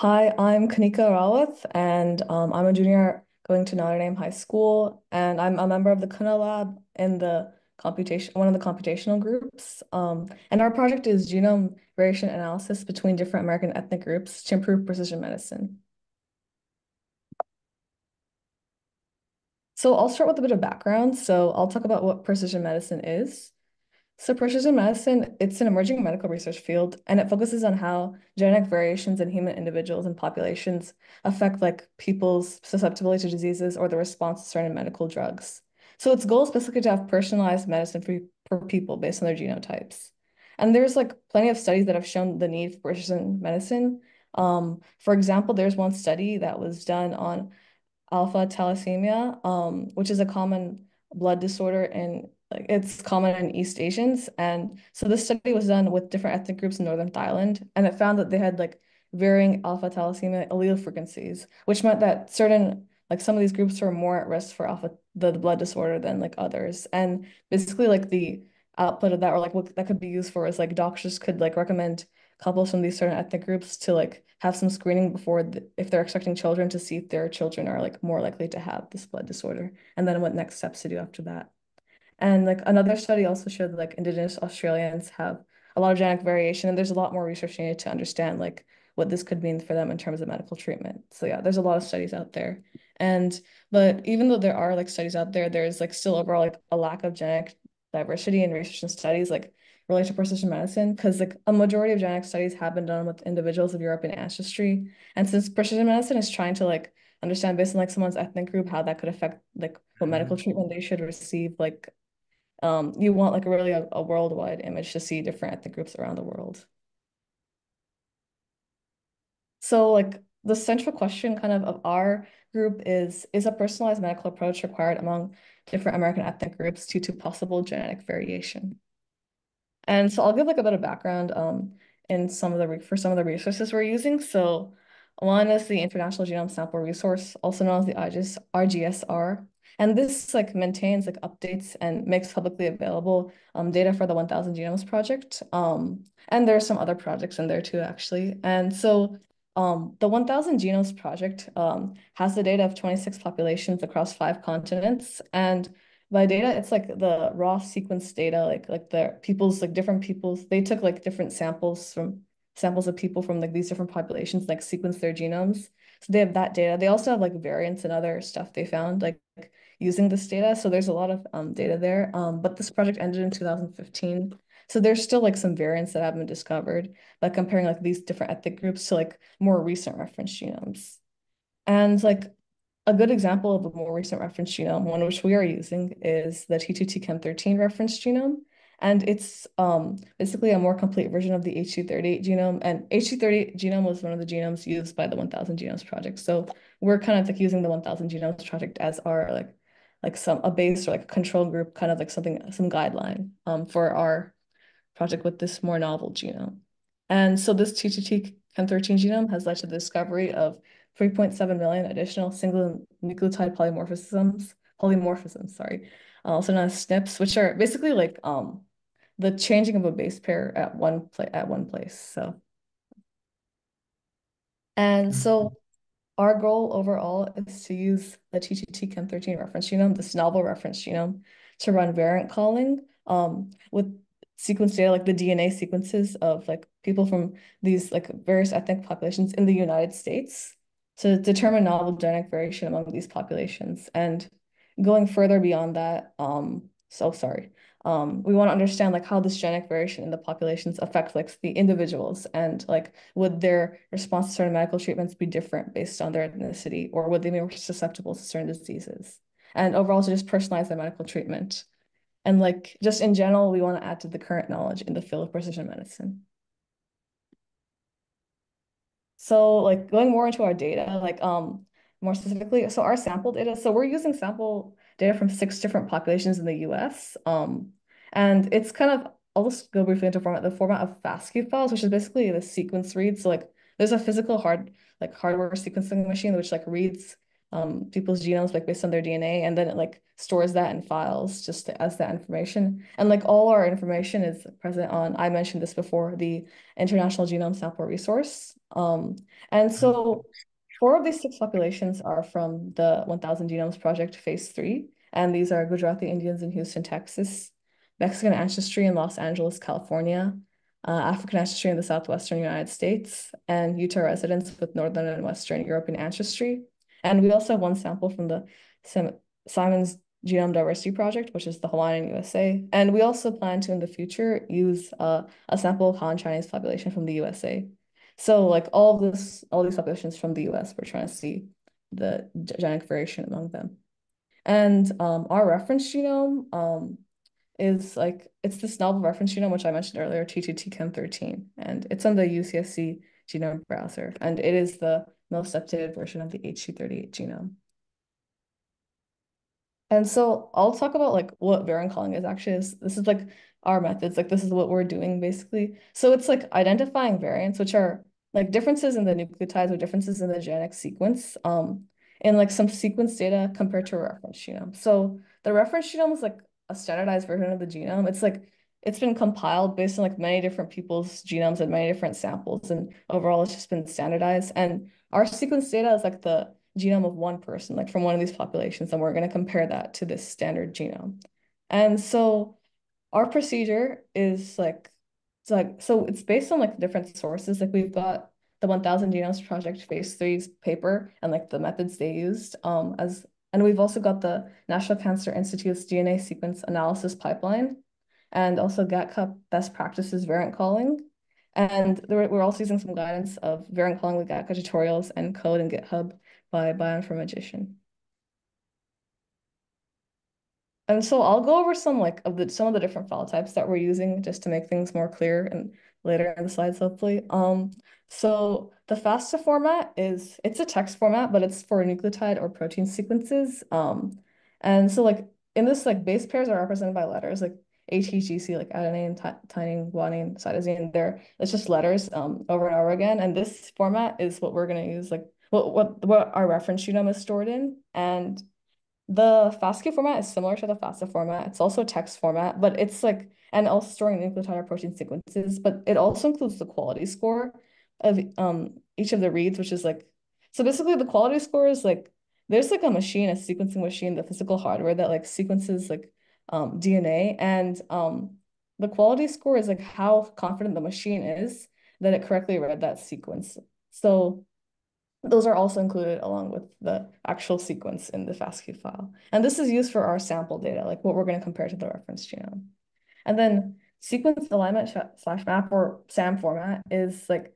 Hi, I'm Kanika Rawat, and I'm a junior going to Notre Dame High School, and I'm a member of the Cunha lab in the one of the computational groups. And our project is genome variation analysis between different American ethnic groups to improve precision medicine. So I'll start with a bit of background. So I'll talk about what precision medicine is. So precision medicine, it's an emerging medical research field, and it focuses on how genetic variations in human individuals and populations affect like people's susceptibility to diseases or the response to certain medical drugs. So its goal is basically to have personalized medicine for people based on their genotypes. And there's like plenty of studies that have shown the need for precision medicine. For example, there's one study that was done on alpha thalassemia, which is a common blood disorder and like it's common in East Asians. And so this study was done with different ethnic groups in Northern Thailand, and it found that they had like varying alpha thalassemia allele frequencies, which meant that certain like some of these groups were more at risk for the blood disorder than like others. And basically like the output of that or like what that could be used for is like doctors could like recommend couples from these certain ethnic groups to like have some screening before if they're expecting children to see if their children are like more likely to have this blood disorder and then what next steps to do after that. And like another study also showed that like Indigenous Australians have a lot of genetic variation and there's a lot more research needed to understand like what this could mean for them in terms of medical treatment. So yeah, there's a lot of studies out there. And but even though there are like studies out there, there's like still overall like a lack of genetic diversity in research and studies like related to precision medicine because like a majority of genetic studies have been done with individuals of European ancestry. And since precision medicine is trying to like understand based on like someone's ethnic group how that could affect like what medical treatment they should receive, like you want like really a worldwide image to see different ethnic groups around the world. So like the central question kind of our group is a personalized medical approach required among different American ethnic groups due to possible genetic variation? And so I'll give like a bit of background in some of for some of the resources we're using. So one is the International Genome Sample Resource, also known as the RGSR. And this like maintains like updates and makes publicly available data for the 1000 Genomes Project. And there are some other projects in there too, actually. And so the 1000 Genomes Project has the data of 26 populations across 5 continents. And by data, it's like the raw sequence data, like the people's like different people's. They took like different samples of people from like these different populations, like sequence their genomes. So they have that data. They also have like variants and other stuff they found like using this data. So there's a lot of data there. But this project ended in 2015. So there's still like some variants that haven't been discovered by comparing like these different ethnic groups to like more recent reference genomes. And like a good example of a more recent reference genome, one which we are using, is the T2TChem13 reference genome. And it's basically a more complete version of the H238 genome. And H238 genome was one of the genomes used by the 1000 Genomes Project. So we're kind of like using the 1000 Genomes Project as our like some a base or like a control group, kind of like some guideline for our project with this more novel genome. And so this T2T13 genome has led to the discovery of 3.7 million additional single nucleotide polymorphisms, sorry, also known as SNPs, which are basically like the changing of a base pair at one place. So and so our goal overall is to use the T2TChem13 reference genome, this novel reference genome, to run variant calling with sequence data like the DNA sequences of like people from these like various ethnic populations in the United States to determine novel genetic variation among these populations. And going further beyond that, we want to understand like how this genetic variation in the populations affects like the individuals and like would their response to certain medical treatments be different based on their ethnicity or would they be more susceptible to certain diseases? And overall to just personalize their medical treatment. And like just in general, we want to add to the current knowledge in the field of precision medicine. So like going more into our data, like more specifically, so our sample data, so we're using sample data from 6 different populations in the US. And it's kind of I'll just go briefly into the format of FASTQ files, which is basically the sequence read. So like there's a physical hardware sequencing machine which like reads people's genomes like based on their DNA, and then it like stores that in files just as that information. And like all our information is present on, I mentioned this before, the International Genome Sample Resource. And so 4 of these 6 populations are from the 1000 Genomes Project Phase 3, and these are Gujarati Indians in Houston, Texas, Mexican ancestry in Los Angeles, California, African ancestry in the southwestern United States, and Utah residents with northern and western European ancestry. And we also have one sample from the Simon's Genome Diversity Project, which is the Hawaiian USA. And we also plan to, in the future, use a sample of Han Chinese population from the USA. So like all these populations from the US, we're trying to see the genetic variation among them. And our reference genome is like, it's this novel reference genome, which I mentioned earlier, T2TChem13, and it's on the UCSC genome browser, and it is the most updated version of the H238 genome. And so I'll talk about like what variant calling is actually is. This is like our methods, like this is what we're doing basically. So it's like identifying variants, which are like differences in the nucleotides or differences in the genetic sequence, in like some sequence data compared to a reference genome. So the reference genome is like a standardized version of the genome. It's like it's been compiled based on like many different people's genomes and many different samples, and overall it's just been standardized. And our sequence data is like the genome of one person, like from one of these populations, and we're going to compare that to this standard genome. And so our procedure is like, so it's based on like different sources. Like we've got the 1000 Genomes Project Phase 3's paper and like the methods they used and we've also got the National Cancer Institute's DNA sequence analysis pipeline, and also GATCUP best practices variant calling. And we're also using some guidance of variant calling with GATCA tutorials and code in GitHub by Bioinformatician. And so I'll go over some like of some of the different file types that we're using just to make things more clear and later in the slides, hopefully. So the FASTA format it's a text format, but it's for nucleotide or protein sequences. And so like in this like base pairs are represented by letters like ATGC, like adenine, thymine, guanine, cytosine. It's just letters over and over again. And this format is what we're gonna use, like what our reference genome is stored in. And the FASTQ format is similar to the FASTA format. It's also a text format, but it's like, and also storing nucleotide or protein sequences, but it also includes the quality score of each of the reads, which is like, so basically the quality score is like, there's like a machine, a sequencing machine, the physical hardware that like sequences like DNA, and the quality score is like how confident the machine is that it correctly read that sequence. So those are also included along with the actual sequence in the FASTQ file. And this is used for our sample data, like what we're going to compare to the reference genome. And then sequence alignment slash map, or SAM format, is like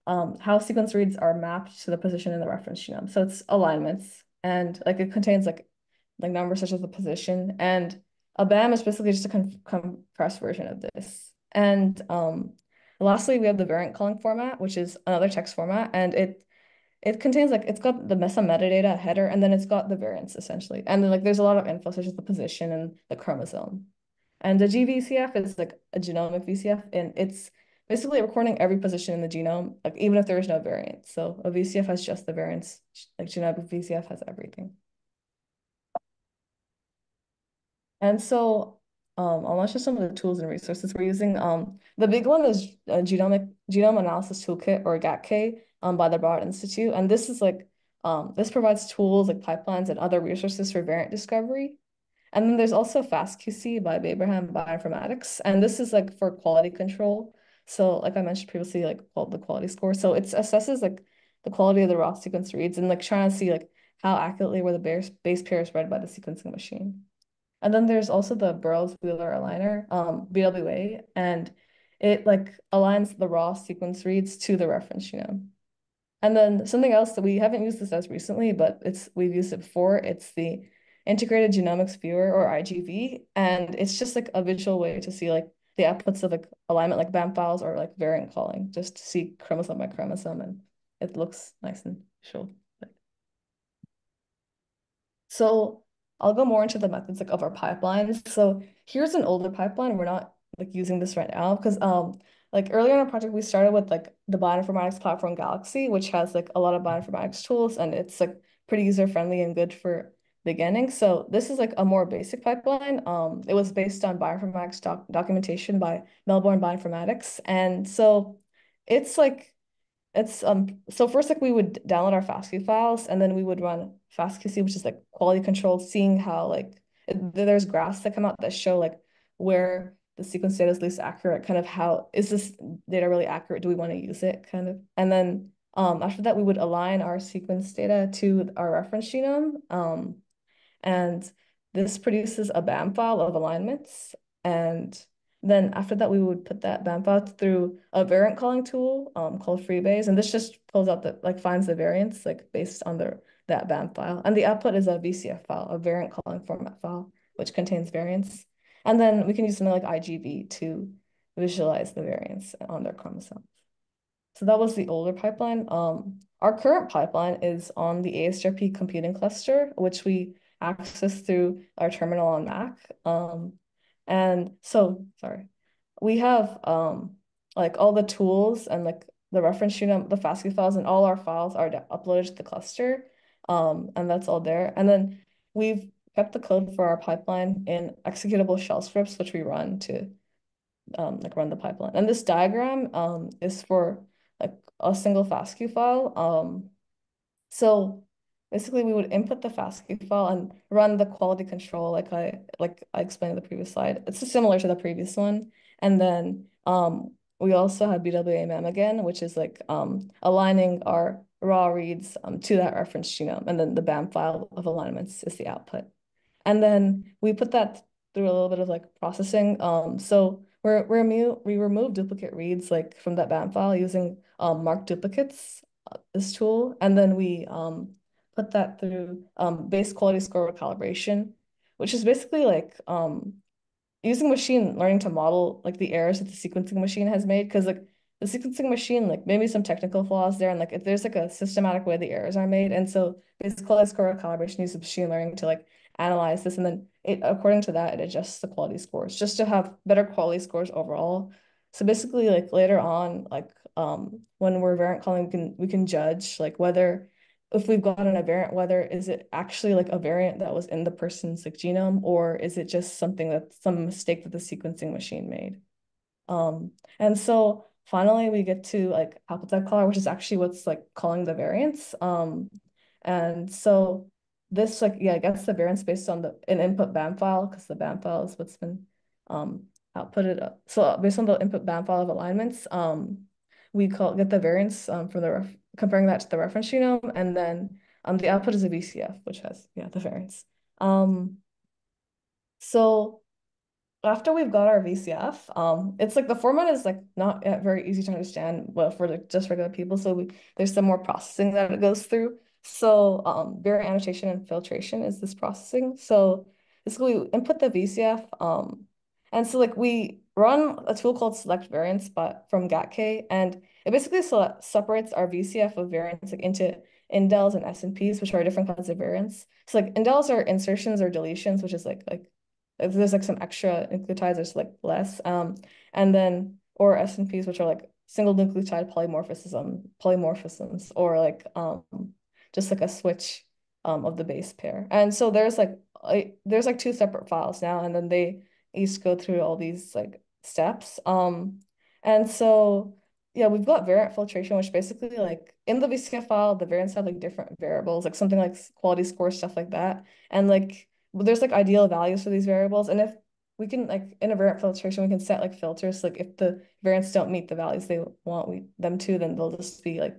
how sequence reads are mapped to the position in the reference genome. So it's alignments, and like it contains like numbers such as the position. And a BAM is basically just a compressed version of this. And lastly, we have the variant calling format, which is another text format, and it contains like it's got some metadata header, and then it's got the variants essentially. And then like there's a lot of info such as the position and the chromosome. And the GVCF is like a genomic VCF, and it's basically recording every position in the genome, like even if there is no variant. So a VCF has just the variants, like genomic VCF has everything. And so I'll mention some of the tools and resources we're using. The big one is Genome Analysis Toolkit, or GATK, by the Rawat Institute. And this is like, this provides tools like pipelines and other resources for variant discovery. And then there's also FastQC by Abraham Bioinformatics. And this is like for quality control. So like I mentioned previously, like the quality score. So it assesses like the quality of the raw sequence reads and like trying to see like how accurately were the base pairs read by the sequencing machine. And then there's also the Burroughs-Wheeler aligner, BWA, and it like aligns the raw sequence reads to the reference genome. And then something else that we haven't used this as recently, but we've used it before. It's the Integrated Genomics Viewer, or IGV, and it's just like a visual way to see like the outputs of like alignment, like BAM files or like variant calling, just to see chromosome by chromosome, and it looks nice and visual. So I'll go more into the methods like of our pipelines. So here's an older pipeline. We're not like using this right now because like earlier in our project we started with like the bioinformatics platform Galaxy, which has like a lot of bioinformatics tools, and it's like pretty user-friendly and good for beginning. So this is like a more basic pipeline. It was based on bioinformatics documentation by Melbourne Bioinformatics. And so it's like so first like we would download our FASTQ files and then we would run FastQC, which is like quality control, seeing how like there's graphs that come out that show like where the sequence data is least accurate, kind of how is this data really accurate? Do we want to use it kind of? And then after that we would align our sequence data to our reference genome. And this produces a BAM file of alignments. And then after that, we would put that BAM file through a variant calling tool called Freebase. And this just pulls out the, like finds the variants like based on that BAM file. And the output is a VCF file, a variant calling format file, which contains variants. And then we can use something like IGV to visualize the variants on their chromosomes. So that was the older pipeline. Our current pipeline is on the ASDRP computing cluster, which we access through our terminal on Mac. And so, sorry, we have like all the tools and like the reference genome, the FASTQ files, and all our files are uploaded to the cluster. And that's all there. And then we've kept the code for our pipeline in executable shell scripts, which we run to like run the pipeline. And this diagram is for like a single FASTQ file. So basically we would input the FASTQ file and run the quality control like I explained in the previous slide. It's similar to the previous one. And then we also have BWAMM again, which is like aligning our raw reads to that reference genome. And then the BAM file of alignments is the output. And then we put that through a little bit of like processing. So we remove duplicate reads like from that BAM file using mark duplicates, this tool. And then we put that through base quality score recalibration, which is basically like using machine learning to model like the errors that the sequencing machine has made. Because like the sequencing machine, like maybe some technical flaws there, and like if there's like a systematic way the errors are made. And so base quality score recalibration uses machine learning to like analyze this, and then it according to that it adjusts the quality scores just to have better quality scores overall. So basically like later on like when we're variant calling we can judge like whether if we've gotten a variant, whether is it actually like a variant that was in the person's like genome, or is it just something that's some mistake that the sequencing machine made. And so finally we get to like haplotype caller, which is actually what's like calling the variants. And so this like yeah gets the variants based on an input BAM file, because the BAM file is what's been outputted up. So based on the input BAM file of alignments, we get the variants from the comparing that to the reference genome, and then the output is a VCF, which has the variants. So after we've got our VCF, it's like the format is like not very easy to understand, well, for like just regular people. So there's some more processing that it goes through. So variant annotation and filtration is this processing. So basically we input the VCF, and so like we run a tool called select variants but from GATK, and it basically separates our VCF of variants like into indels and SNPs, which are different kinds of variants. So like indels are insertions or deletions, which is like if there's like some extra nucleotides, there's like less. And then or SNPs, which are like single nucleotide polymorphisms, or like just like a switch of the base pair. And so there's like two separate files now, and then they each go through all these like steps. And so yeah, we've got variant filtration, which basically like in the VCF file, the variants have like different variables, like something like quality score, stuff like that. And like there's like ideal values for these variables. And if we can like in a variant filtration, we can set like filters. Like if the variants don't meet the values they want them to, then they'll just be like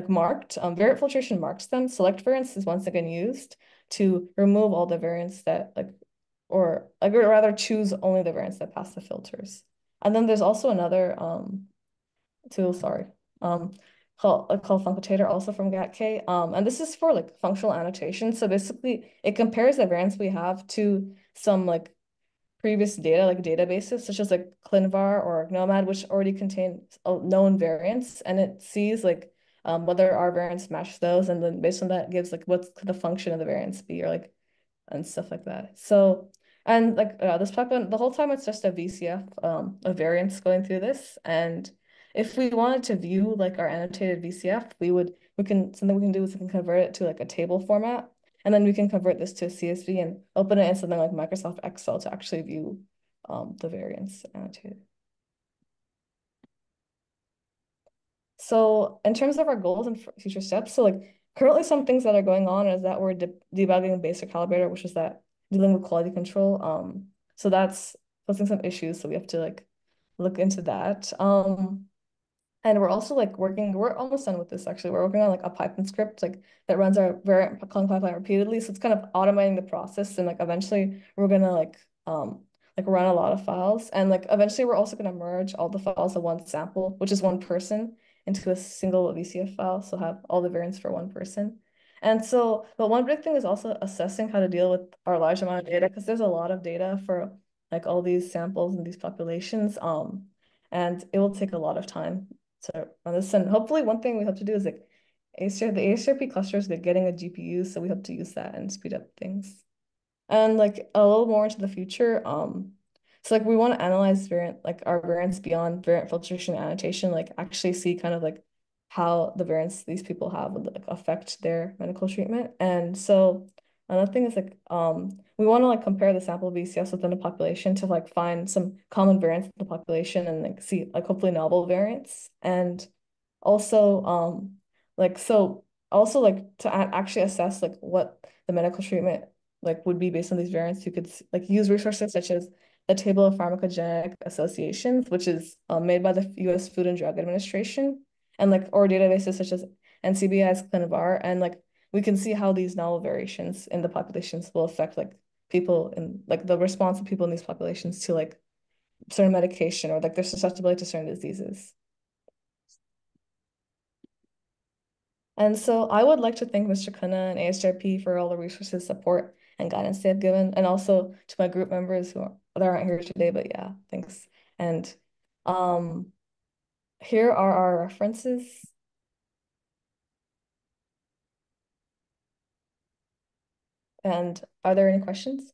marked. Variant filtration marks them. Select variants is once again used to remove all the variants that like, or rather choose only the variants that pass the filters. And then there's also another tool, sorry, called Funcatator, also from GATK. And this is for like functional annotation. So basically it compares the variants we have to some like previous data, like databases, such as like ClinVar or GNOMAD, which already contain known variants, and it sees like whether our variants match those, and then based on that gives like what's the function of the variants be, or like and stuff like that. So and like this pipeline, the whole time it's just a VCF of variants going through this, and if we wanted to view like our annotated VCF, we can something we can do is we can convert it to like a table format, and then we can convert this to a CSV and open it in something like Microsoft Excel to actually view the variants annotated. So in terms of our goals and future steps, so like currently some things that are going on is that we're debugging basic calibrator, which is that dealing with quality control. So that's posing some issues. So we have to like look into that. And we're also like we're almost done with this actually. We're working on like a Python script like that runs our variant calling pipeline repeatedly. So it's kind of automating the process and like eventually we're gonna like run a lot of files. And like eventually we're also gonna merge all the files of one sample, which is one person, into a single VCF file. So have all the variants for one person. And so, but one big thing is also assessing how to deal with our large amount of data because there's a lot of data for like all these samples and these populations. And it will take a lot of time to run this. And hopefully one thing we hope to do is like the ASDRP clusters getting a GPU, so we hope to use that and speed up things. And like a little more into the future, so like we want to analyze like our variants beyond variant filtration and annotation, like actually see kind of like how the variants these people have would like affect their medical treatment. And so another thing is like we want to like compare the sample VCS within a population to like find some common variants in the population and like see like hopefully novel variants. And also like so also like to actually assess like what the medical treatment like would be based on these variants, you could like use resources such as the table of pharmacogenetic associations, which is made by the US Food and Drug Administration, and like or databases such as NCBI's ClinVar, and like we can see how these novel variations in the populations will affect like people in like the response of people in these populations to like certain medication or like their susceptibility to certain diseases. And so I would like to thank Mr. Cunha and ASDRP for all the resources, support, and guidance they have given, and also to my group members that aren't here today, but yeah, thanks. And um, here are our references. And are there any questions?